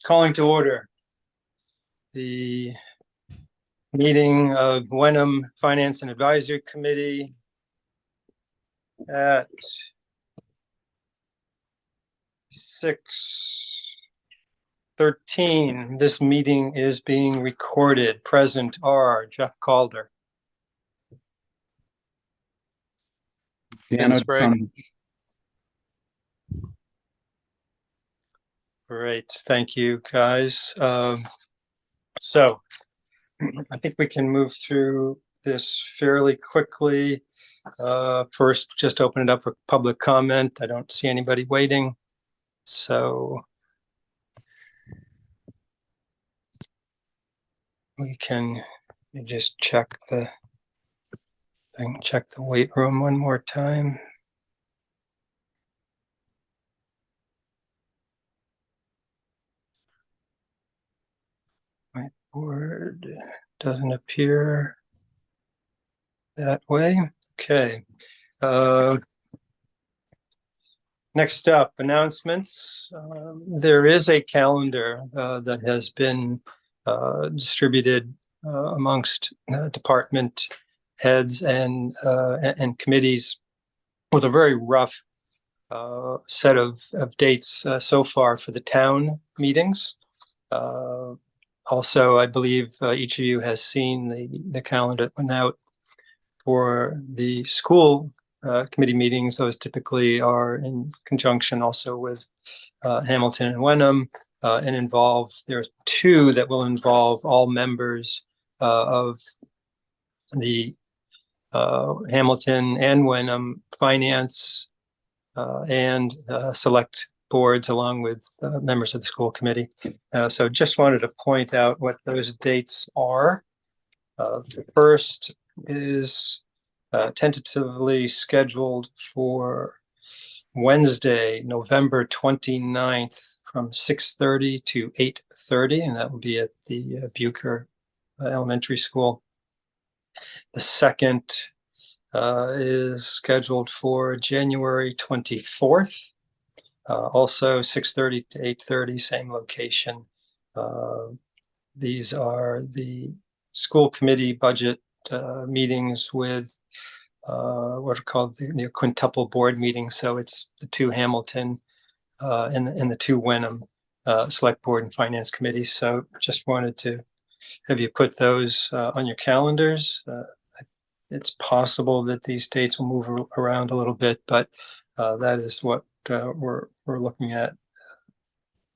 Calling to order the meeting of Wenham Finance and Advisory Committee at 6:13. This meeting is being recorded. Present are Jeff Calder, Dan Sprague. Great, thank you, guys. So I think we can move through this fairly quickly. First, just open it up for public comment. I don't see anybody waiting, so we can just check the wait room one more time. Whiteboard doesn't appear that way. Okay. Next up, announcements. There is a calendar that has been distributed amongst department heads and committees with a very rough set of dates so far for the town meetings. Also, I believe each of you has seen the calendar that went out for the school committee meetings. Those typically are in conjunction also with Hamilton and Wenham, and there's two that will involve all members of the Hamilton and Wenham finance and select boards, along with members of the school committee. So just wanted to point out what those dates are. The first is tentatively scheduled for Wednesday, November 29th from 6:30 to 8:30, and that will be at the Bucher Elementary School. The second is scheduled for January 24th, also 6:30 to 8:30, same location. These are the school committee budget meetings with what are called the quintuple board meetings. So it's the two Hamilton and the two Wenham select board and finance committees. So just wanted to have you put those on your calendars. It's possible that these dates will move around a little bit, but that is what we're looking at,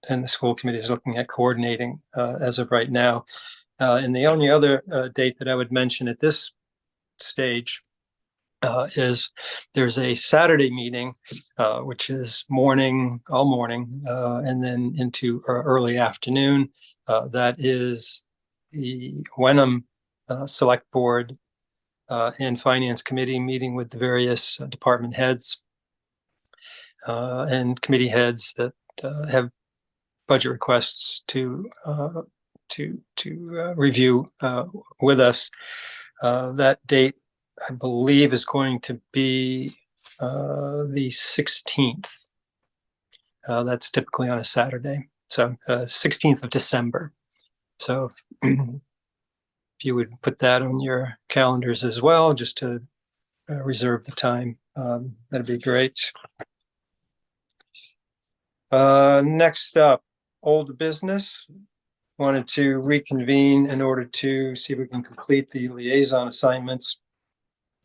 and the school committee is looking at coordinating as of right now. And the only other date that I would mention at this stage is there's a Saturday meeting, which is all morning, and then into early afternoon. That is the Wenham Select Board and Finance Committee meeting with the various department heads and committee heads that have budget requests to review with us. That date, I believe, is going to be the 16th. That's typically on a Saturday. So 16th of December. So if you would put that on your calendars as well, just to reserve the time, that'd be great. Next up, old business. Wanted to reconvene in order to see if we can complete the liaison assignments.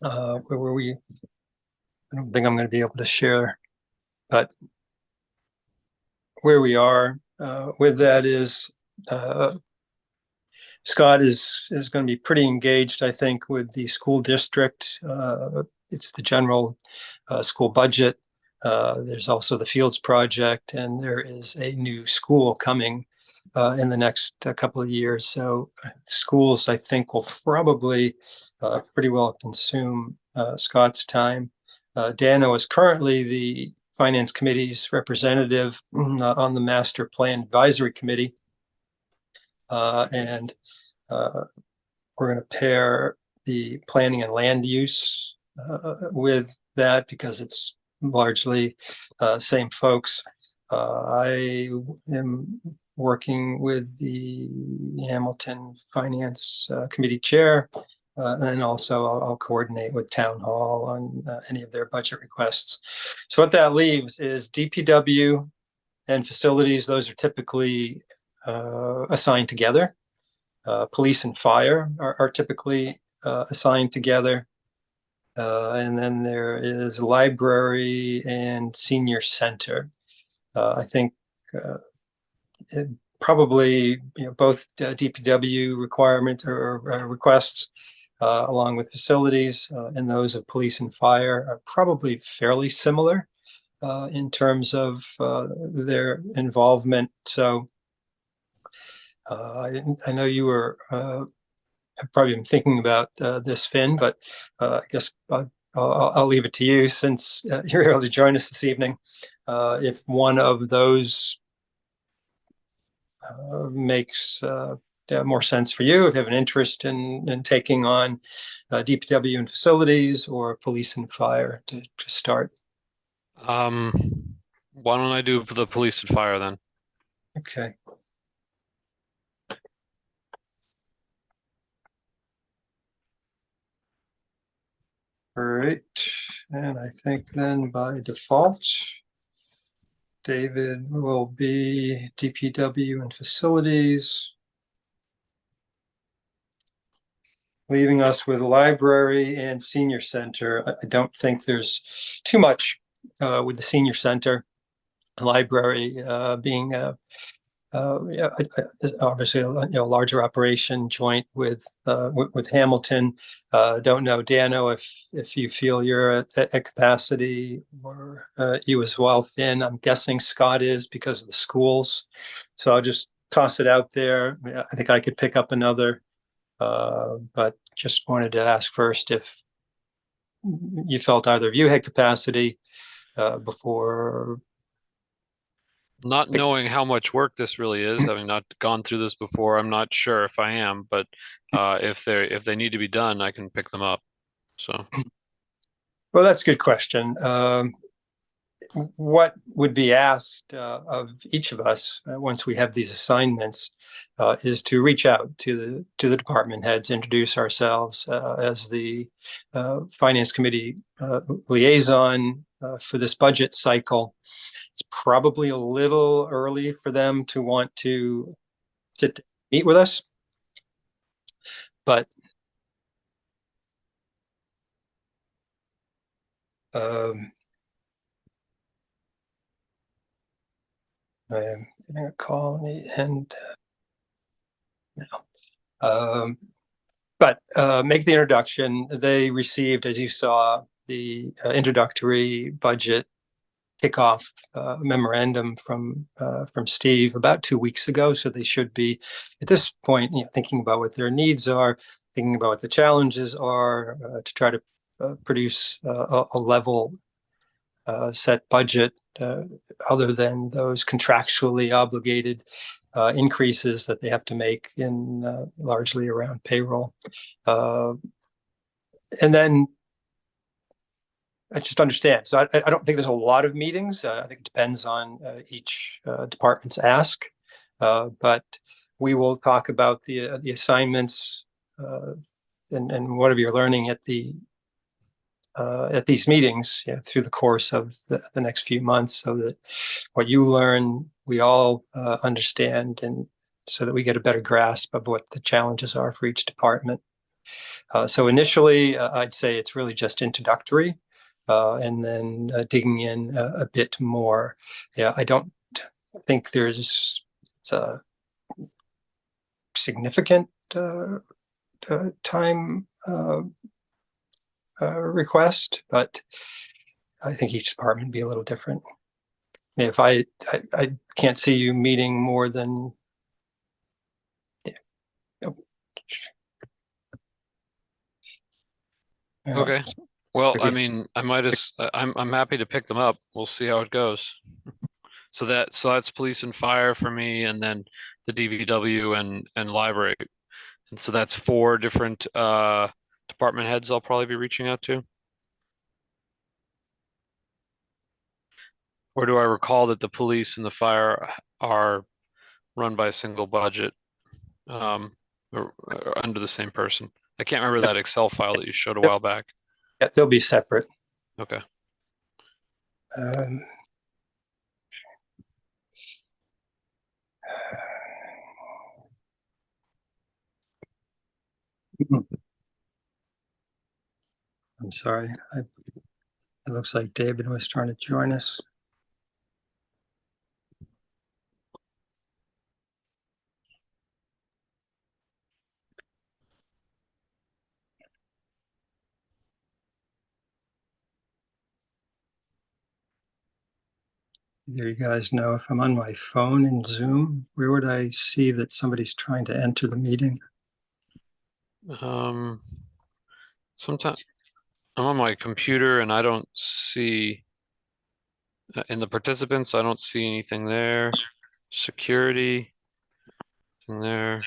I don't think I'm going to be able to share, but where we are with that is Scott is going to be pretty engaged, I think, with the school district. It's the general school budget. There's also the Fields project, and there is a new school coming in the next couple of years. So schools, I think, will probably pretty well consume Scott's time. Dano is currently the Finance Committee's representative on the Master Plan Advisory Committee. And we're going to pair the planning and land use with that because it's largely same folks. I am working with the Hamilton Finance Committee Chair. And also I'll coordinate with Town Hall on any of their budget requests. So what that leaves is DPW and facilities. Those are typically assigned together. Police and fire are typically assigned together. And then there is library and senior center. I think probably both DPW requirements or requests, along with facilities, and those of police and fire are probably fairly similar in terms of their involvement. So I know you were have probably been thinking about this, Finn, but I guess I'll leave it to you since you're able to join us this evening. If one of those makes more sense for you, if you have an interest in taking on DPW and facilities or police and fire to start. Why don't I do the police and fire then? Okay. All right. And I think then by default, David will be DPW and facilities, leaving us with library and senior center. I don't think there's too much with the senior center. Library being obviously a larger operation joint with Hamilton. Don't know, Dano, if you feel you're at capacity, or you as well, Finn. I'm guessing Scott is because of the schools. So I'll just toss it out there. I think I could pick up another, but just wanted to ask first if you felt either of you had capacity before. Not knowing how much work this really is, having not gone through this before, I'm not sure if I am, but if they need to be done, I can pick them up. So Well, that's a good question. What would be asked of each of us once we have these assignments is to reach out to the department heads, introduce ourselves as the finance committee liaison for this budget cycle. It's probably a little early for them to want to meet with us, but um, I'm getting a call and now. But make the introduction. They received, as you saw, the introductory budget kickoff memorandum from Steve about 2 weeks ago. So they should be at this point, thinking about what their needs are, thinking about what the challenges are, to try to produce a level set budget other than those contractually obligated increases that they have to make in largely around payroll. And then I just understand. So I don't think there's a lot of meetings. I think it depends on each department's ask. But we will talk about the assignments and whatever you're learning at these meetings through the course of the next few months, so that what you learn, we all understand, and so that we get a better grasp of what the challenges are for each department. So initially, I'd say it's really just introductory, and then digging in a bit more. Yeah, I don't think it's a significant time request, but I think each department would be a little different. If I can't see you meeting more than okay. Well, I mean, I'm happy to pick them up. We'll see how it goes. So that's police and fire for me, and then the DVW and library. And so that's four different department heads I'll probably be reaching out to. Or do I recall that the police and the fire are run by a single budget, or under the same person. I can't remember that Excel file that you showed a while back. Yeah, they'll be separate. Okay. Um, I'm sorry. It looks like David was trying to join us. Either you guys know if I'm on my phone in Zoom, where would I see that somebody's trying to enter the meeting? Sometimes I'm on my computer and I don't see in the participants, I don't see anything there. Security, in there.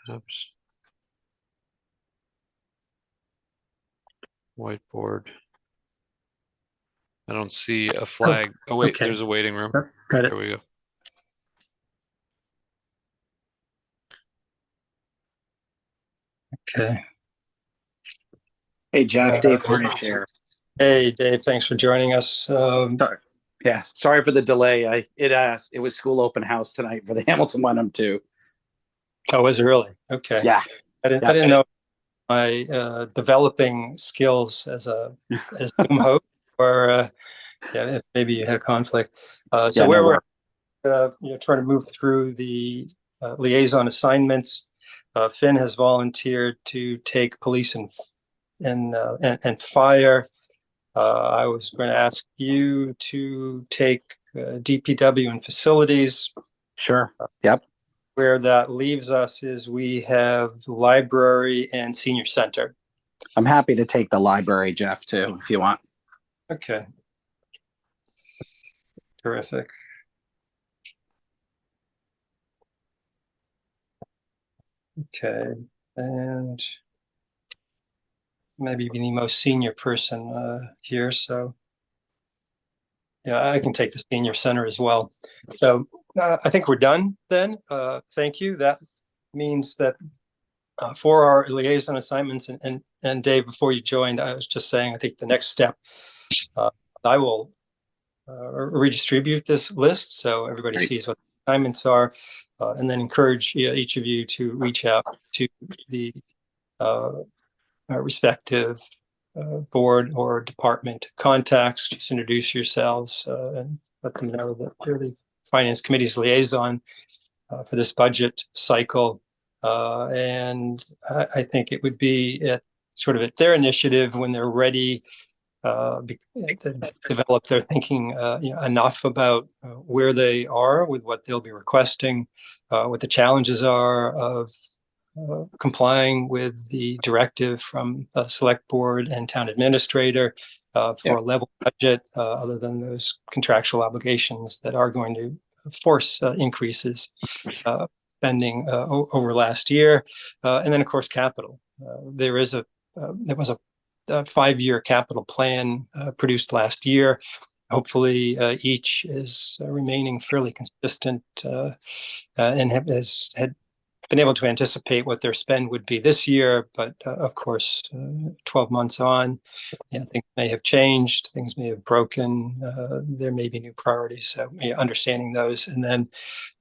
Apps. Whiteboard. I don't see a flag. Oh wait, Okay. there's a waiting room. Got it. There we go. Okay. Hey, Jeff, Dave Harnish here. Hey, Dave, thanks for joining us. Sorry. Yeah, sorry for the delay. It was school open house tonight for the Hamilton Wenham too. Oh, was it really? Okay. Yeah. I didn't know my developing skills as Zoom host, or if maybe you had a conflict. So where we're trying to move through the liaison assignments. Finn has volunteered to take police and fire. I was going to ask you to take DPW and facilities. Sure. Yep. Where that leaves us is we have library and senior center. I'm happy to take the library, Jeff, too, if you want. Okay. Terrific. Okay. And maybe be the most senior person here. So yeah, I can take the senior center as well. So I think we're done then. Thank you. That means that for our liaison assignments, and Dave, before you joined, I was just saying, I think the next step, I will redistribute this list so everybody sees what the assignments are, and then encourage each of you to reach out to the respective board or department contacts. Just introduce yourselves and let them know that they're the finance committee's liaison for this budget cycle. And I think it would be sort of at their initiative when they're ready to develop their thinking enough about where they are with what they'll be requesting, what the challenges are of complying with the directive from the select board and town administrator for a level budget, other than those contractual obligations that are going to force increases spending over last year. And then, of course, capital. There was a 5-year capital plan produced last year. Hopefully, each is remaining fairly consistent and has had been able to anticipate what their spend would be this year. But of course, 12 months on, things may have changed, things may have broken, there may be new priorities. So understanding those. And then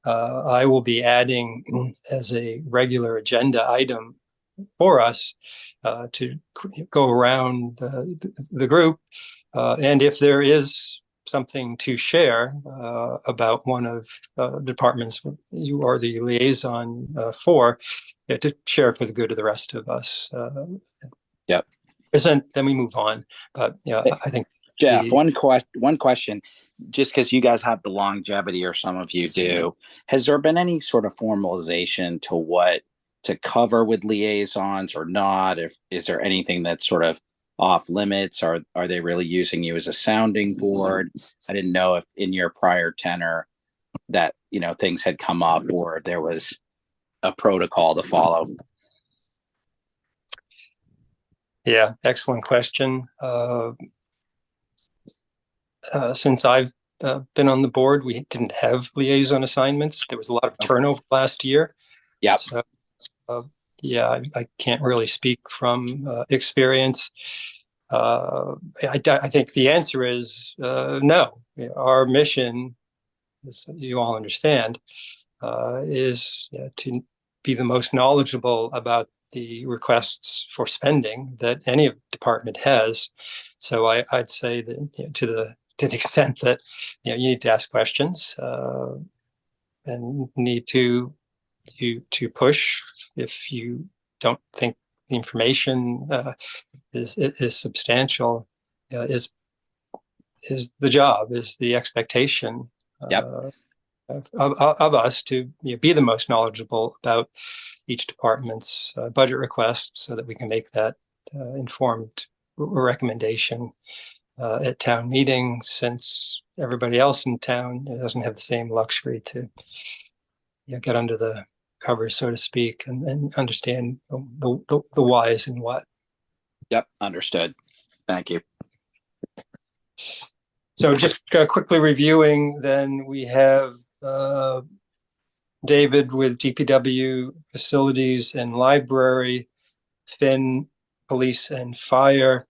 I will be adding as a regular agenda item for us to go around the group. And if there is something to share about one of the departments you are the liaison for, to share for the good of the rest of us. Yep. Then we move on. But I think Jeff, one question, just because you guys have the longevity, or some of you do, has there been any sort of formalization to what to cover with liaisons or not? Is there anything that's sort of off limits? Are they really using you as a sounding board? I didn't know if in your prior tenure that things had come up or there was a protocol to follow. Yeah, excellent question. Since I've been on the board, we didn't have liaison assignments. There was a lot of turnover last year. Yep. So, yeah, I can't really speak from experience. I think the answer is no. Our mission, as you all understand, is to be the most knowledgeable about the requests for spending that any department has. So I'd say that to the extent that you need to ask questions and need to push if you don't think the information is substantial, is the job, is the expectation. Yep. Of us to be the most knowledgeable about each department's budget request so that we can make that informed recommendation at town meeting, since everybody else in town doesn't have the same luxury to get under the covers, so to speak, and understand the whys and what. Yep, understood. Thank you. So just quickly reviewing, then we have David with DPW, facilities and library, Fin, police and fire.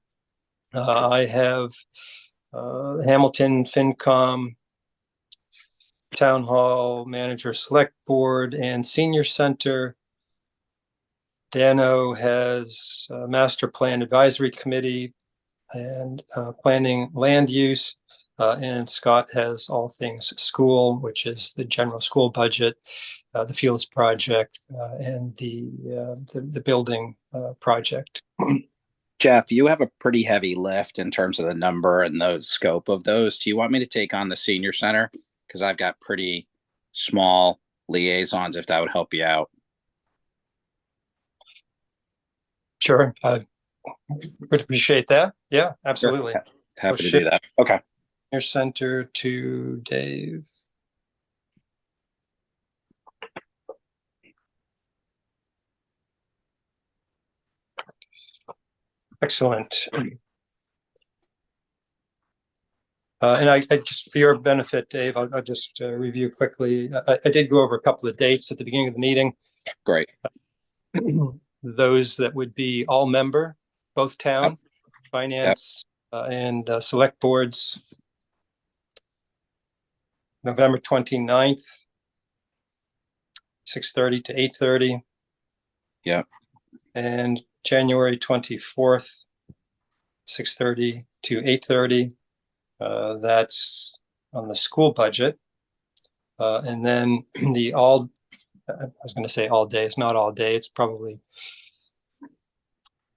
I have Hamilton FinCom, town hall manager, select board, and senior center. Dano has master plan advisory committee and planning land use. And Scott has all things school, which is the general school budget, the fields project, and the building project. Jeff, you have a pretty heavy lift in terms of the number and the scope of those. Do you want me to take on the senior center? Because I've got pretty small liaisons, if that would help you out. Sure. Would appreciate that. Yeah, absolutely. Sure. Happy to do that. Okay. Your center to Dave. Excellent. And I just, for your benefit, Dave, I'll just review quickly. I did go over a couple of dates at the beginning of the meeting. Great. Those that would be all member, both town, finance, and select boards. November 29th, 6:30 to 8:30. Yeah. And January 24th, 6:30 to 8:30. That's on the school budget. And then I was going to say all day. It's not all day. It's probably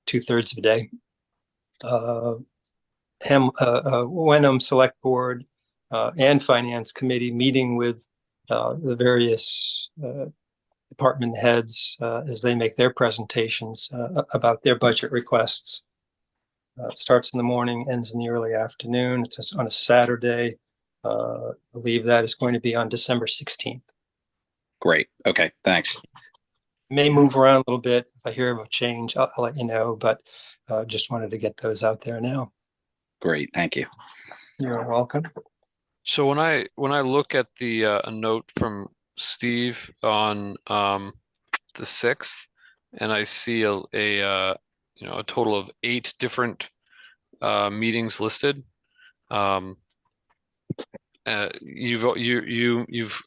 2/3 of a day. Wenham Select Board and Finance Committee meeting with the various department heads as they make their presentations about their budget requests. Starts in the morning, ends in the early afternoon. It's on a Saturday. I believe that is going to be on December 16th. Great. Okay. Thanks. May move around a little bit. If I hear of a change, I'll let you know, but just wanted to get those out there now. Great. Thank you. You're welcome. So when I look at the a note from Steve on the 6th, and I see a total of 8 different meetings listed. You've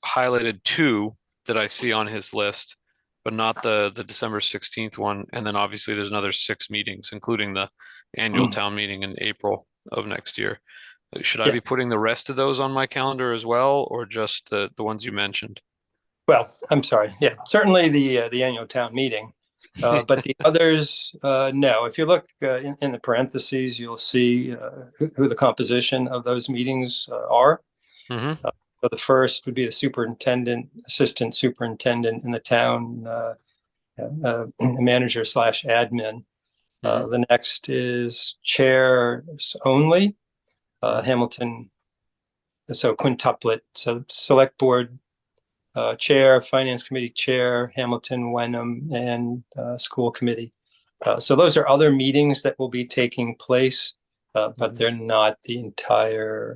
highlighted 2 that I see on his list, but not the December 16th one. And then obviously there's another 6 meetings, including the annual town meeting in April of next year. Should I be putting the rest of those on my calendar as well, or just the ones you mentioned? Well, I'm sorry. Yeah, certainly the annual town meeting, but the others, no. If you look in the parentheses, you'll see who the composition of those meetings are. Mm-hmm. So the first would be the superintendent, assistant superintendent in the town, manager / admin. The next is chairs only, Hamilton. So quintuplet. So select board chair, finance committee chair, Hamilton, Wenham, and school committee. So those are other meetings that will be taking place, but they're not the entire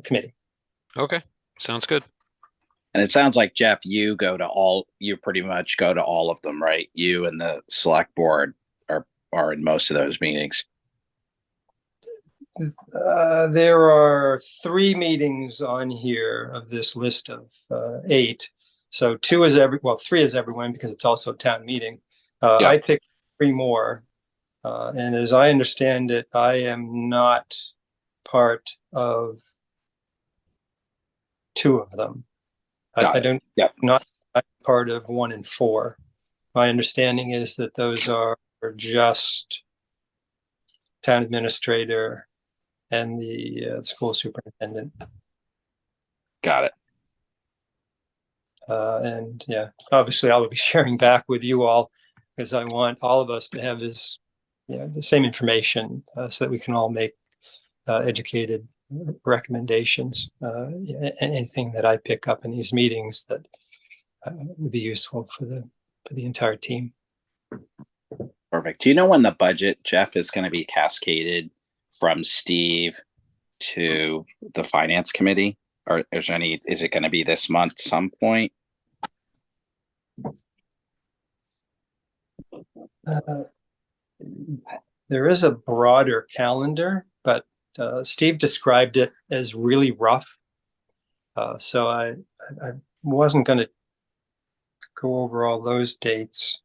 committee. Okay, sounds good. And it sounds like, Jeff, you pretty much go to all of them, right? You and the select board are in most of those meetings. There are 3 meetings on here of this list of 8. So 3 is everyone because it's also a town meeting. Yeah. I picked 3 more. And as I understand it, I am not part of 2 of them. I don't, Yep. not part of 1 and 4. My understanding is that those are just town administrator and the school superintendent. Got it. And yeah, obviously I'll be sharing back with you all because I want all of us to have the same information so that we can all make educated recommendations. Anything that I pick up in these meetings that would be useful for the entire team. Perfect. Do you know when the budget, Jeff, is going to be cascaded from Steve to the finance committee? Or is it going to be this month some point? There is a broader calendar, but Steve described it as really rough. So I wasn't going to go over all those dates.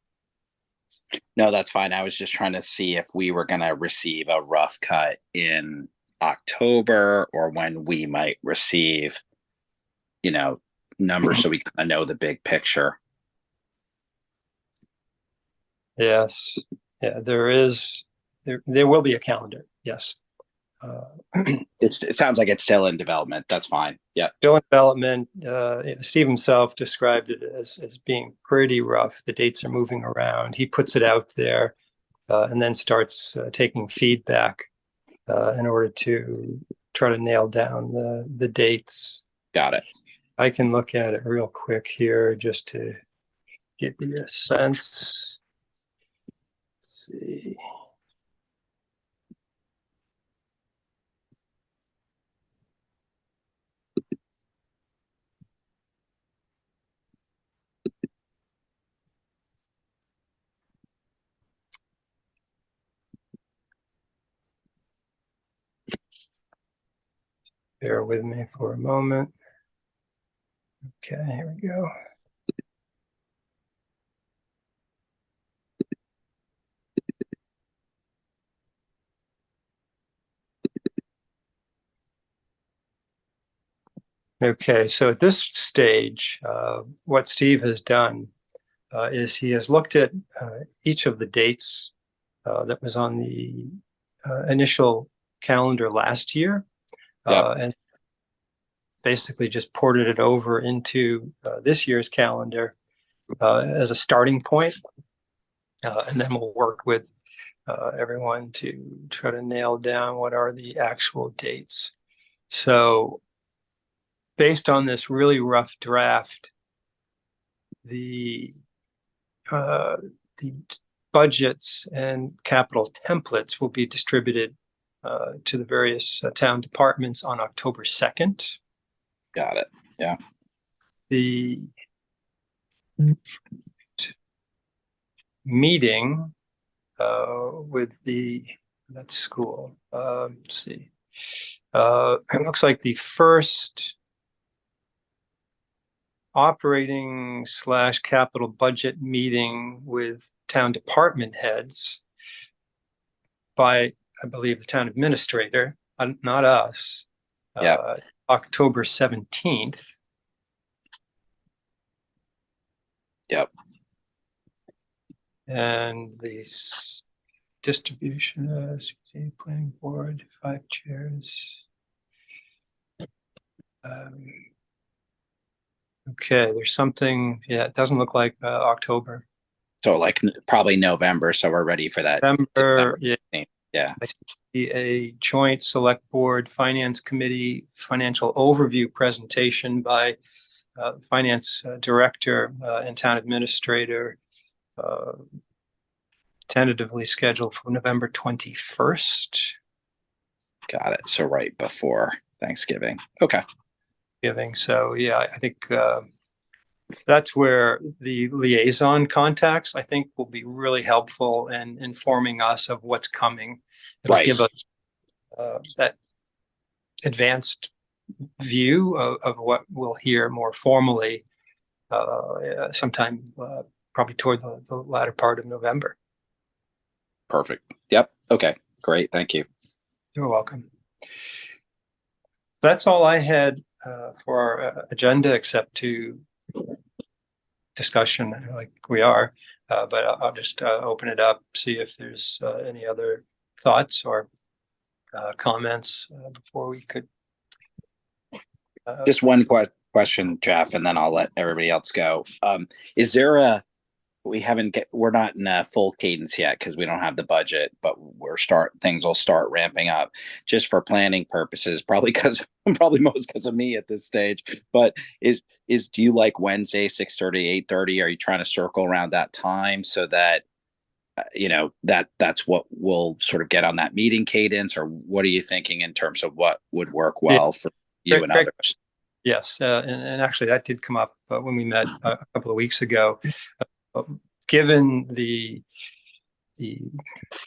No, that's fine. I was just trying to see if we were going to receive a rough cut in October or when we might receive, numbers so we kind of know the big picture. Yes. Yeah, there will be a calendar. Yes. It sounds like it's still in development. That's fine. Yeah. Still in development. Steve himself described it as being pretty rough. The dates are moving around. He puts it out there and then starts taking feedback in order to try to nail down the dates. Got it. I can look at it real quick here just to give you a sense. Let's see. Bear with me for a moment. Okay, here we go. Okay, so at this stage, what Steve has done is he has looked at each of the dates that was on the initial calendar last year, and basically just ported it over into this year's calendar as a starting point. And then we'll work with everyone to try to nail down what are the actual dates. So based on this really rough draft, the budgets and capital templates will be distributed to the various town departments on October 2nd. Got it. Yeah. The meeting with that school. Let's see. It looks like the first operating/capital budget meeting with town department heads by, I believe, the town administrator, not us. October 17th. Yep. And the distribution, planning board, 5 chairs. Okay, there's something. Yeah, it doesn't look like October. So like probably November. So we're ready for that. November. Yeah. Yeah. I see a joint select board finance committee financial overview presentation by finance director and town administrator, tentatively scheduled for November 21st. Got it. So right before Thanksgiving. Okay. giving. So yeah, I think that's where the liaison contacts, I think, will be really helpful in informing us of what's coming. It'll Right. give us that advanced view of what we'll hear more formally sometime probably toward the latter part of November. Perfect. Yep. Okay. Great. Thank you. You're welcome. That's all I had for our agenda, except to discussion like we are. But I'll just open it up, see if there's any other thoughts or comments before we could. Just one question, Jeff, and then I'll let everybody else go. Is there we're not in a full cadence yet because we don't have the budget, but things will start ramping up just for planning purposes, probably most because of me at this stage. But do you like Wednesday, 6:30, 8:30? Are you trying to circle around that time so that that's what we'll sort of get on that meeting cadence, or what are you thinking in terms of what would work well for you and others? Yes, and actually that did come up when we met a couple of weeks ago. Given the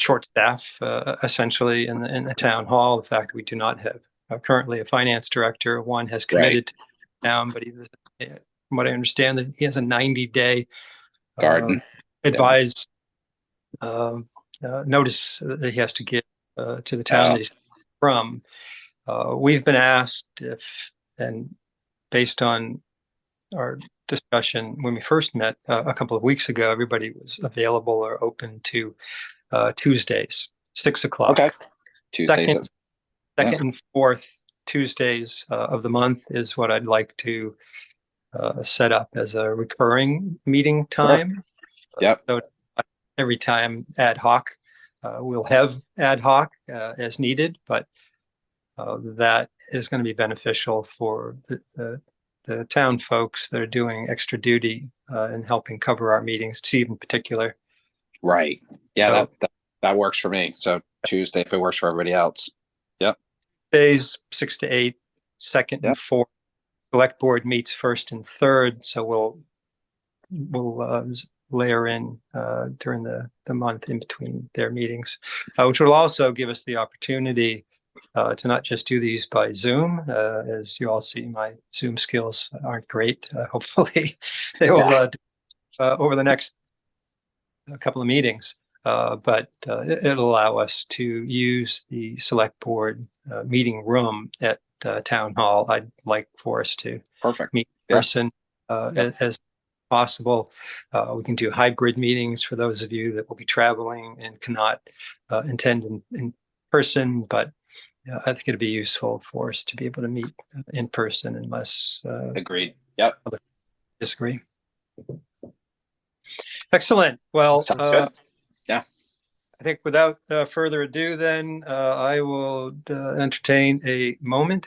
short staff essentially in the town hall, the fact that we do not have currently a finance director, one has committed to town, but from what I understand, that he has a 90-day garden advised notice that he has to give to the town that he's from. We've been asked if, and based on our discussion when we first met a couple of weeks ago, everybody was available or open to Tuesdays, 6 o'clock. Okay. Tuesdays. Second and fourth Tuesdays of the month is what I'd like to set up as a recurring meeting time. Sure. Yep. So every time ad hoc, we'll have ad hoc as needed, but that is going to be beneficial for the town folks that are doing extra duty and helping cover our meetings, Steve in particular. Right. Yeah, So, that works for me. So Tuesday, if it works for everybody else. Yep. Days 6 to 8, second and fourth. Select board meets first and third, so we'll layer in during the month in between their meetings, which will also give us the opportunity to not just do these by Zoom. As you all see, my Zoom skills aren't great. Hopefully they will over the next couple of meetings. But it'll allow us to use the select board meeting room at town hall. I'd like for us to meet in person as possible. We can do hybrid meetings for those of you that will be traveling and cannot attend in person, but I think it'd be useful for us to be able to meet in person unless agreed. Yep. Disagree. Excellent. Well, yeah. I think without further ado, then I will entertain a motion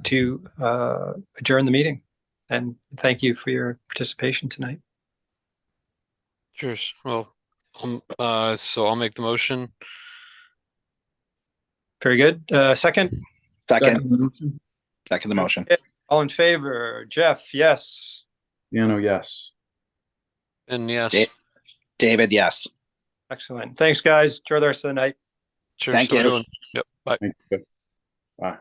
to adjourn the meeting. And thank you for your participation tonight. Cheers. Well, so I'll make the motion. Very good. Second Second the motion. All in favor? Jeff, yes. Yes. And yes. David, yes. Excellent. Thanks, guys. Enjoy the rest of the night. Cheers. Thank you. Everyone. Yep. Bye. Thank you. Bye.